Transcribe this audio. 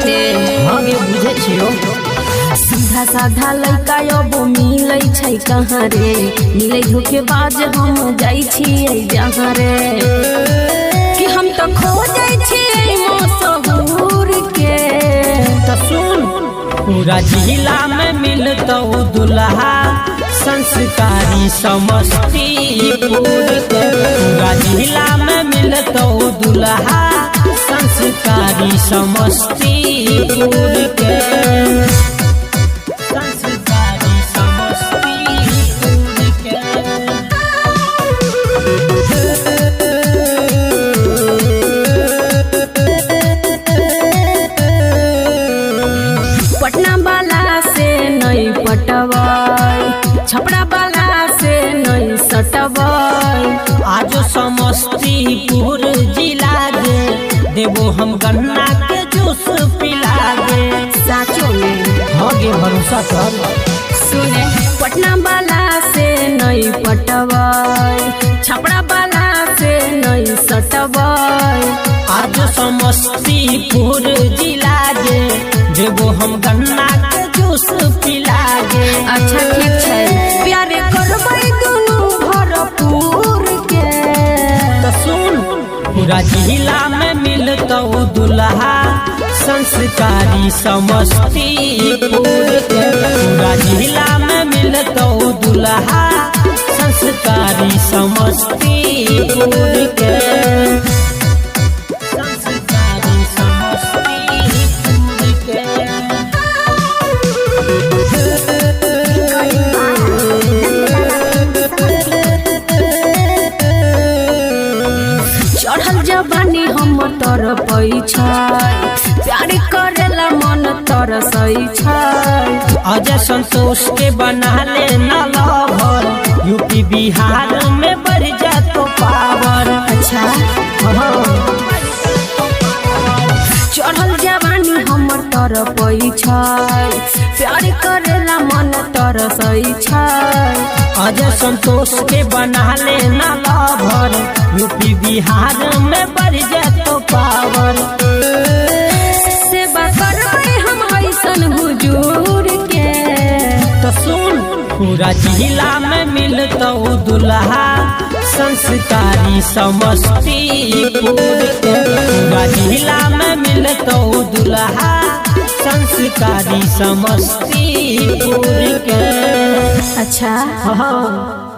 रे आगे बुझे छियो सीधा साधा लड़का अब मिलै छै कहाँ रे मिलै धोखेबाज हम जाइ छियै जहाँ रे कि हम तो खो जाइ छियै मशहूर के तो सुन पूरा जिला में मिलतौ दुल्हा संस्कारी समस्तीपुर के पूरा जिला में मिलतौ दुल्हा संस्कारी समस्तीपुर के संस्कारी समस्तीपुर के पटना वाला से नहीं पटवाई छपरा वाला से नहीं सटवाई आज समस्तीपुर जिला गे देवो हम गन्ना के जूस पिला गे साचो में हाँ गे भरोसा कर सुने पटना वाला से नहीं पटवाई छपरा वाला से नहीं सटवाई आज समस्तीपुर जिला गे देवो हम गन्ना के जूस पिला गे अच्छा ठीक है प्यारे करबै दुनू भरपूर के तो सुन पूरा जिला में मिलतौ दुल्हा संस्कारी समस्तीपुर के पूरा जिला में मिलतौ दुल्हा संस्कारी समस्तीपुर के संस्कारी समस्तीपुर के चढ़ल जवानी हम तरपै छै प्यार करेला मन तरसै छै अजय संतोष के बना ले न लवर यूपी बिहार में बढ़ जातो पावर अच्छा चढ़ल जवानी हमर तरपै छै प्यार करेला मन तरसै छै अजय संतोष के बना ले न लवर यूपी बिहार में बढ़ जातो पावर सेवा करबै हम ऐसन हुजूर के तो सुन पूरा जिला में मिलतौ दुल्हा संस्कारी समस्तीपुर के पूरा जिला में मिलतौ दुल्हा संस्कारी समस्तीपुर के अच्छा हाँ